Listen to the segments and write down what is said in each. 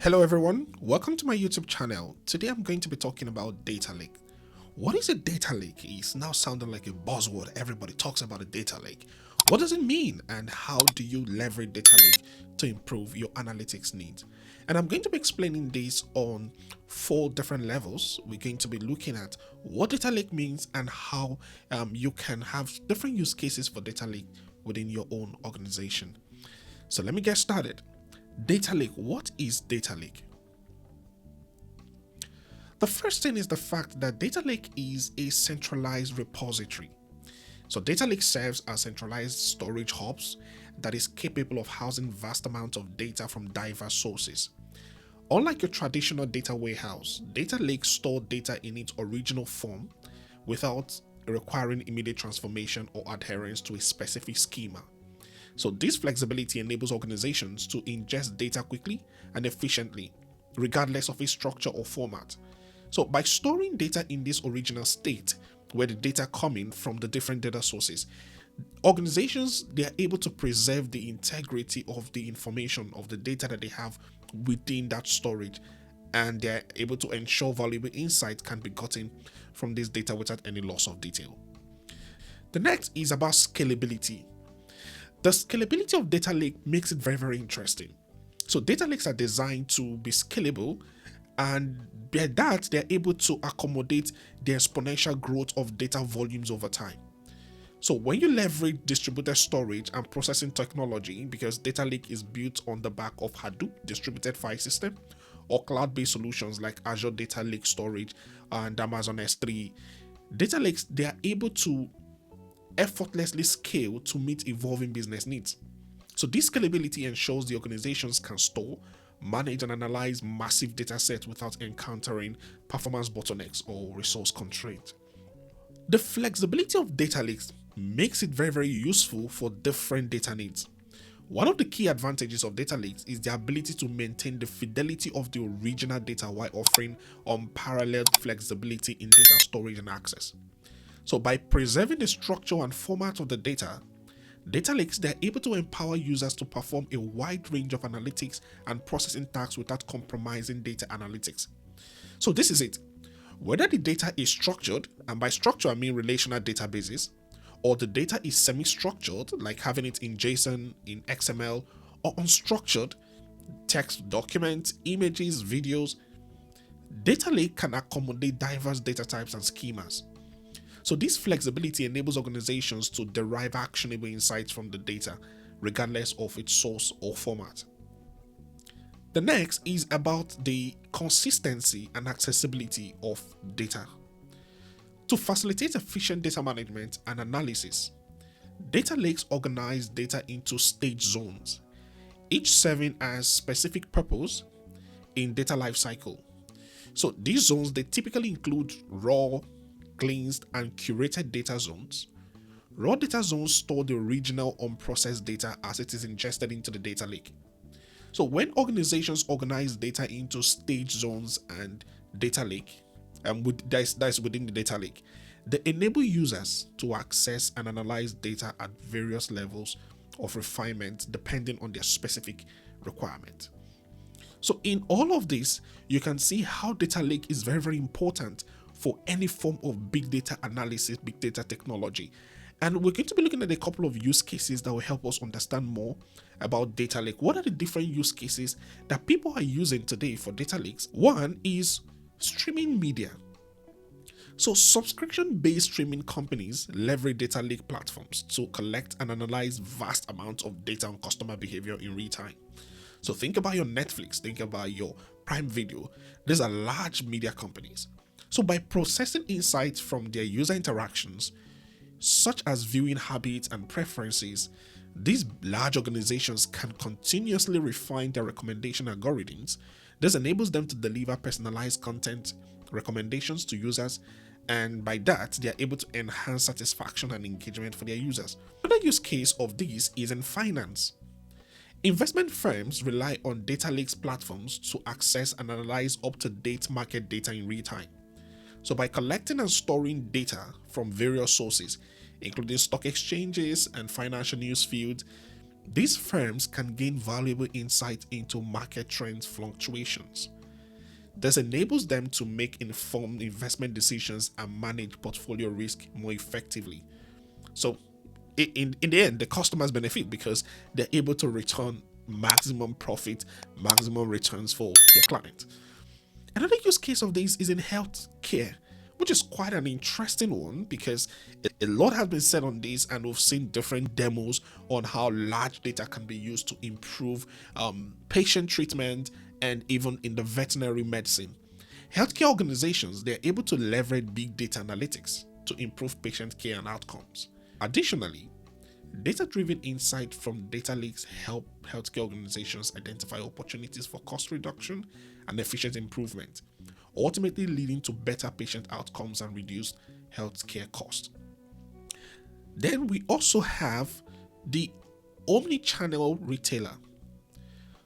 Hello everyone, welcome to my YouTube channel. Today I'm going to be talking about data lake. What is a data lake? It's now sounding like a buzzword. Everybody talks about a data lake. What does it mean and how do you leverage data lake to improve your analytics needs? And I'm going to be explaining this on 4 different levels. We're going to be looking at what data lake means and how you can have different use cases for data lake within your own organization. So let me get started. Data lake. What is data lake? The first thing is the fact that data lake is a centralized repository. So data lake serves as centralized storage hubs that is capable of housing vast amounts of data from diverse sources. Unlike a traditional data warehouse, data lake store data in its original form without requiring immediate transformation or adherence to a specific schema. So this flexibility enables organizations to ingest data quickly and efficiently, regardless of its structure or format. So by storing data in this original state, where the data coming from the different data sources, organizations, they are able to preserve the integrity of the information of the data that they have within that storage, and they're able to ensure valuable insights can be gotten from this data without any loss of detail. The next is about scalability. The scalability of data lake makes it very, very interesting. So data lakes are designed to be scalable, and by that they're able to accommodate the exponential growth of data volumes over time. So when you leverage distributed storage and processing technology, because data lake is built on the back of Hadoop distributed file system or cloud-based solutions like Azure Data Lake Storage and Amazon S3, data lakes, they are able to effortlessly scale to meet evolving business needs. So this scalability ensures the organizations can store, manage, and analyze massive data sets without encountering performance bottlenecks or resource constraints. The flexibility of data lakes makes it very, very useful for different data needs. One of the key advantages of data lakes is the ability to maintain the fidelity of the original data while offering unparalleled flexibility in data storage and access. So by preserving the structure and format of the data lakes, they're able to empower users to perform a wide range of analytics and processing tasks without compromising data analytics. So this is it. Whether the data is structured, and by structure I mean relational databases, or the data is semi-structured, like having it in JSON, in XML, or unstructured, text documents, images, videos, data lake can accommodate diverse data types and schemas. So this flexibility enables organizations to derive actionable insights from the data, regardless of its source or format. The next is about the consistency and accessibility of data. To facilitate efficient data management and analysis, data lakes organize data into stage zones, each serving as specific purpose in data lifecycle. So these zones, they typically include raw, cleansed, and curated data zones. Raw data zones store the original unprocessed data as it is ingested into the data lake. So when organizations organize data into stage zones and data lake, that's within the data lake, they enable users to access and analyze data at various levels of refinement depending on their specific requirement. So in all of this, you can see how data lake is very, very important for any form of big data analysis, big data technology. And we're going to be looking at a couple of use cases that will help us understand more about data lake. What are the different use cases that people are using today for data lakes? One is streaming media. So subscription-based streaming companies leverage data lake platforms to collect and analyze vast amounts of data on customer behavior in real time. So think about your Netflix, think about your Prime Video. These are large media companies. So by processing insights from their user interactions, such as viewing habits and preferences, these large organizations can continuously refine their recommendation algorithms. This enables them to deliver personalized content recommendations to users, and by that, they are able to enhance satisfaction and engagement for their users. Another use case of this is in finance. Investment firms rely on data lakes platforms to access and analyze up-to-date market data in real time. So by collecting and storing data from various sources, including stock exchanges and financial news fields, These firms can gain valuable insight into market trends fluctuations. This enables them to make informed investment decisions and manage portfolio risk more effectively. So, in the end, the customers benefit because they're able to return maximum profit, maximum returns for their client. Another use case of this is in healthcare, which is quite an interesting one because a lot has been said on this, and we've seen different demos on how large data can be used to improve patient treatment and even in the veterinary medicine. Healthcare organizations, they're able to leverage big data analytics to improve patient care and outcomes. Additionally, data-driven insight from data lakes help healthcare organizations identify opportunities for cost reduction and efficient improvement, ultimately leading to better patient outcomes and reduced healthcare costs. Then we also have the omni-channel retailer.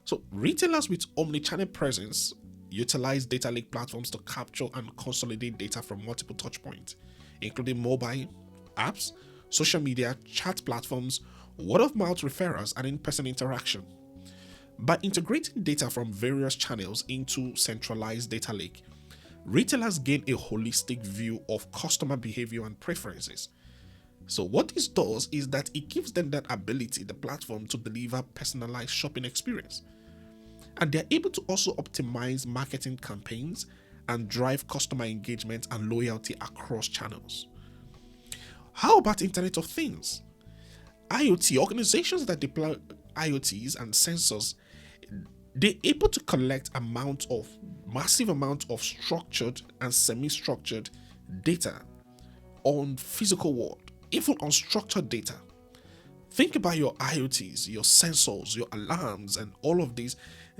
So retailers with omni-channel presence utilize data lake platforms to capture and consolidate data from multiple touchpoints, including mobile apps, social media, chat platforms, word of mouth referrals, and in-person interaction. By integrating data from various channels into centralized data lake, retailers gain a holistic view of customer behavior and preferences. So what this does is that it gives them that ability, the platform, to deliver personalized shopping experience. And they're able to also optimize marketing campaigns and drive customer engagement and loyalty across channels. How about Internet of Things? IoT organizations that deploy IoTs and sensors, they're able to collect massive amount of structured and semi-structured data on physical world, even unstructured data. Think about your IoTs, your sensors, your alarms, and all of these.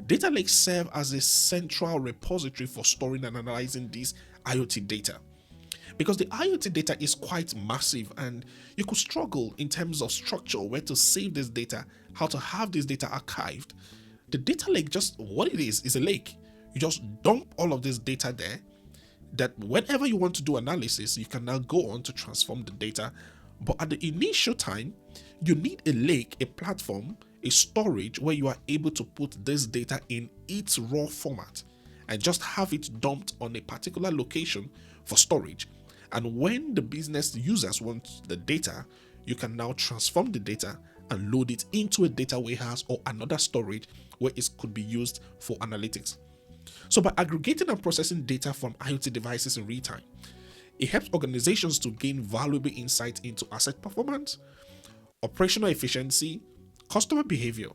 Data lakes serve as a central repository for storing and analyzing these IoT data. Because the IoT data is quite massive and you could struggle in terms of structure, where to save this data, how to have this data archived. The data lake, just what it is a lake. You just dump all of this data there, that whenever you want to do analysis, you can now go on to transform the data. But at the initial time, you need a lake, a platform, a storage where you are able to put this data in its raw format and just have it dumped on a particular location for storage. And when the business users want the data, you can now transform the data and load it into a data warehouse or another storage where it could be used for analytics. So by aggregating and processing data from IoT devices in real time, it helps organizations to gain valuable insight into asset performance, operational efficiency, customer behavior.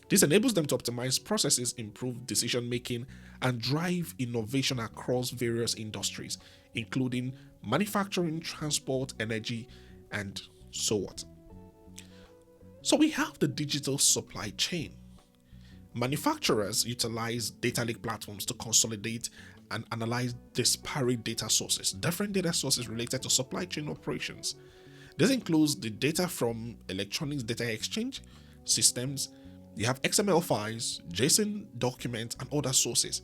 This enables them to optimize processes, improve decision making, and drive innovation across various industries, including manufacturing, transport, energy, and so on. So we have the digital supply chain. Manufacturers utilize data lake platforms to consolidate and analyze disparate data sources, different data sources related to supply chain operations. This includes the data from electronics data exchange systems. You have XML files, JSON documents, and other sources.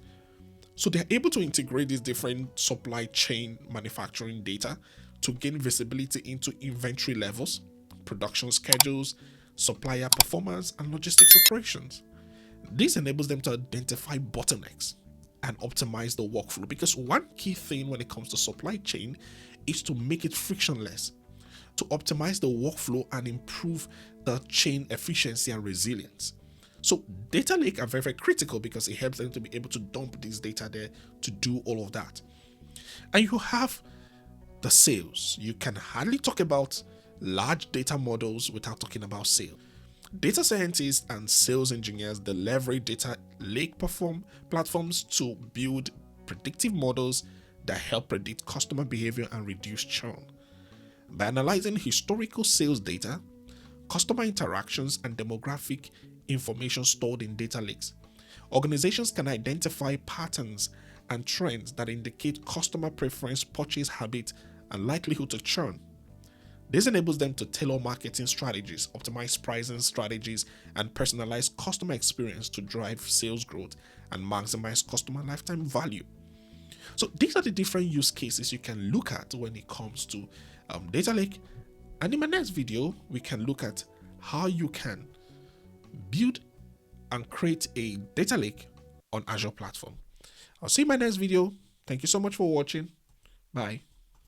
So they're able to integrate these different supply chain manufacturing data to gain visibility into inventory levels, production schedules, supplier performance, and logistics operations. This enables them to identify bottlenecks and optimize the workflow, because one key thing when it comes to supply chain is to make it frictionless, to optimize the workflow and improve the chain efficiency and resilience. So data lake are very, very critical because it helps them to be able to dump this data there to do all of that. And you have the sales. You can hardly talk about large data models without talking about sales. Data scientists and sales engineers, they leverage data lake platforms to build predictive models that help predict customer behavior and reduce churn. By analyzing historical sales data, customer interactions, and demographic information stored in data lakes, organizations can identify patterns and trends that indicate customer preference, purchase habit, and likelihood to churn. This enables them to tailor marketing strategies, optimize pricing strategies, and personalize customer experience to drive sales growth and maximize customer lifetime value. So these are the different use cases you can look at when it comes to data lake. And in my next video, we can look at how you can build and create a data lake on Azure platform. I'll see you in my next video. Thank you so much for watching. Bye.